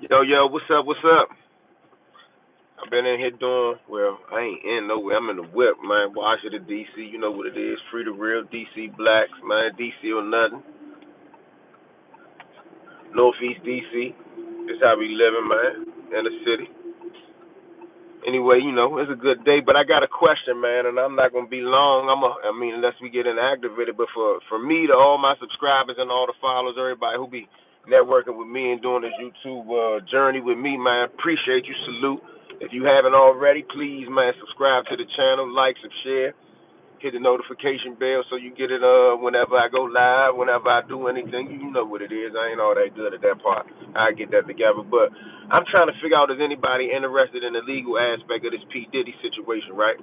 Yo, what's up, what's up? I've been in here doing, well, I ain't in nowhere. I'm in the whip, man. Washington, D.C., you know what it is. Free the real D.C. blacks, man. D.C. or nothing. Northeast D.C. That's how we living, man, in the city. Anyway, it's a good day, but I got a question, man, and I'm not going to be long. Unless we get inactivated, but for me, to all my subscribers and all the followers, everybody who be networking with me and doing this YouTube journey with me, man, appreciate you. Salute. If you haven't already, please, man, subscribe to the channel, like, share, hit the notification bell so you get it whenever I go live, whenever I do anything. You know what it is. I ain't all that good at that part. I get that together. But I'm trying to figure out, is anybody interested in the legal aspect of this P. Diddy situation, right?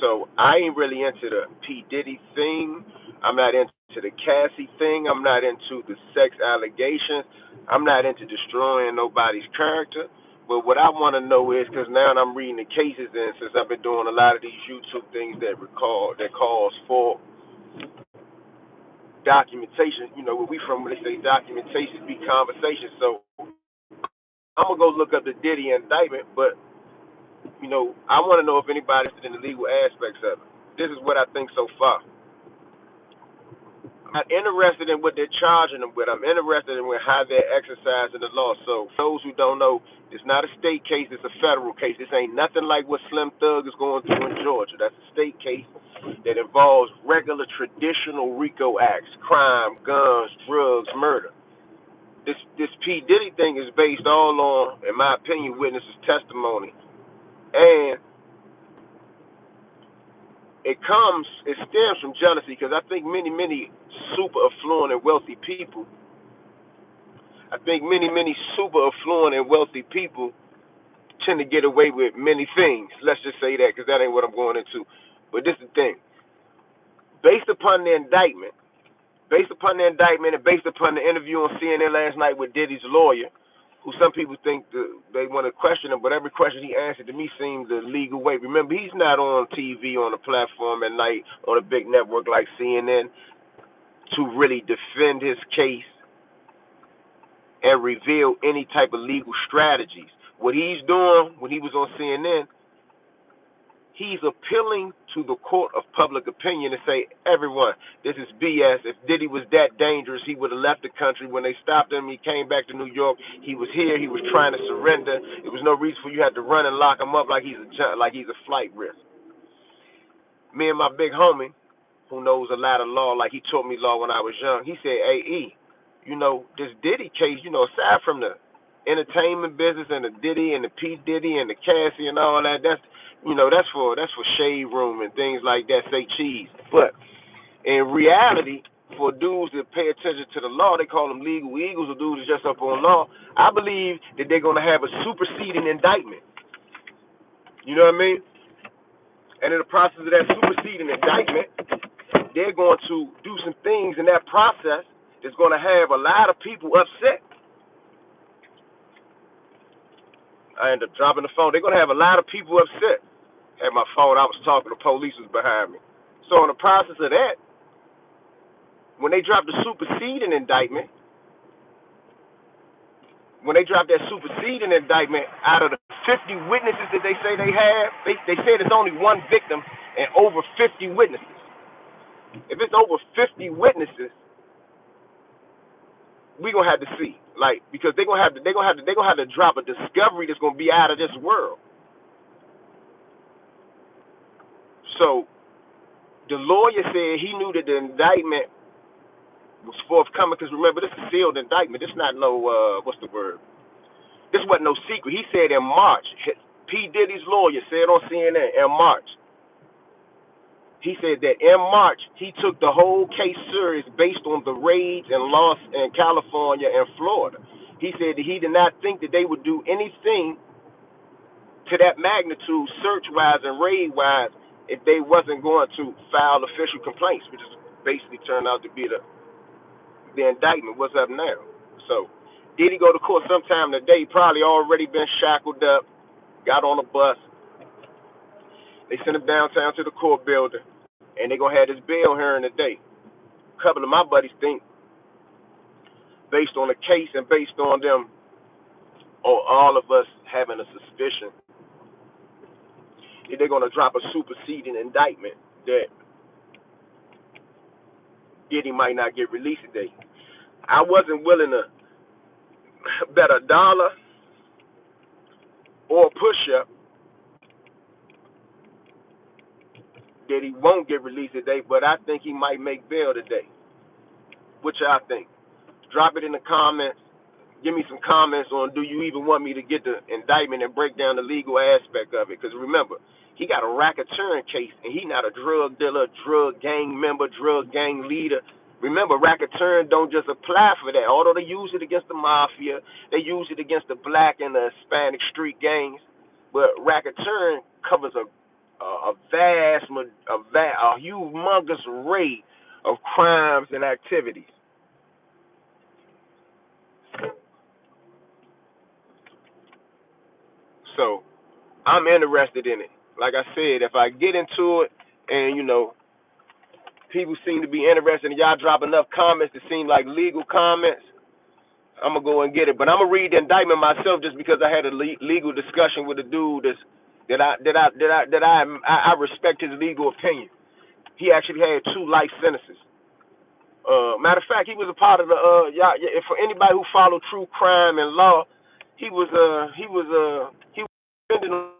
So I ain't really into the P. Diddy thing. I'm not into the Cassie thing. I'm not into the sex allegations. I'm not into destroying nobody's character. But what I want to know is, because now I'm reading the cases, and since I've been doing a lot of these YouTube things that calls for documentation, where we from, when they say documentation be conversation. So I'm gonna go look up the Diddy indictment, but I want to know if anybody's in the legal aspects of it. This is what I think so far. I'm not interested in what they're charging them with. I'm interested in how they're exercising the law. So for those who don't know, it's not a state case, it's a federal case. This ain't nothing like what Slim Thug is going through in Georgia. That's a state case that involves regular traditional RICO acts, crime, guns, drugs, murder. This P. Diddy thing is based all on, in my opinion, witnesses' testimony. And it stems from jealousy, because I think many super affluent and wealthy people, tend to get away with many things. Let's just say that, because that ain't what I'm going into. But this is the thing. Based upon the indictment, and based upon the interview on CNN last night with Diddy's lawyer, who some people think they want to question him, but every question he answered to me seemed the legal way. Remember, he's not on TV on a platform at night on a big network like CNN to really defend his case and reveal any type of legal strategies. What he's doing when he was on CNN, he's appealing to the court of public opinion to say, everyone, this is BS. If Diddy was that dangerous, he would have left the country. When they stopped him, he came back to New York. He was here. He was trying to surrender. There was no reason for you had to run and lock him up like he's a flight risk. Me and my big homie, who knows a lot of law, like he taught me law when I was young, he said, hey, E, this Diddy case, aside from the entertainment business and the Diddy and the P. Diddy and the Cassie and all that, that's for shade room and things like that, say cheese. But in reality, for dudes that pay attention to the law, they call them legal eagles, or dudes that's just up on law. I believe that they're going to have a superseding indictment. You know what I mean? And in the process of that superseding indictment, they're going to do some things in that process that's going to have a lot of people upset. I ended up dropping the phone. They're going to have a lot of people upset. Had my phone, I was talking, the police was behind me. So in the process of that, when they drop the superseding indictment, out of the 50 witnesses that they say they have, they said it's only one victim and over 50 witnesses. If it's over 50 witnesses, we gonna have to see, because they're gonna have to drop a discovery that's gonna be out of this world. So the lawyer said he knew that the indictment was forthcoming, because remember, this is a sealed indictment. This not no what's the word? This wasn't no secret. He said in March, P. Diddy's lawyer said on CNN in March. He said that in March he took the whole case serious based on the raids and loss in California and Florida. He said that he did not think that they would do anything to that magnitude, search-wise and raid-wise, if they wasn't going to file official complaints, which is basically turned out to be the indictment. What's up now? So, did he go to court sometime today? Probably already been shackled up, got on a bus. They sent him downtown to the court building, and they're going to have this bail hearing today. A couple of my buddies think, based on the case and based on them or all of us having a suspicion that they're going to drop a superseding indictment that Diddy might not get released today. I wasn't willing to bet $1 or a push-up that he won't get released today, but I think he might make bail today. What y'all think? Drop it in the comments. Give me some comments on, do you even want me to get the indictment and break down the legal aspect of it? Because remember, he got a racketeering case, and he not a drug dealer, drug gang member, drug gang leader. Remember, racketeering don't just apply for that. Although they use it against the mafia, they use it against the black and the Hispanic street gangs. But racketeering covers a humongous array of crimes and activities. So I'm interested in it. Like I said, if I get into it and, people seem to be interested and y'all drop enough comments that seem like legal comments, I'm going to go and get it. But I'm going to read the indictment myself just because I had a legal discussion with a dude that I respect his legal opinion. He actually had 2 life sentences. Matter of fact, he was a part of the for anybody who follow true crime and law, he was suspended.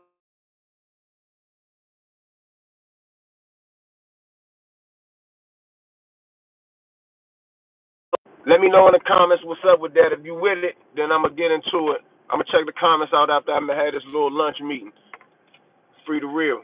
Let me know in the comments what's up with that. If you with it, then I'm gonna get into it. I'm gonna check the comments out after I had this little lunch meeting. Free to real.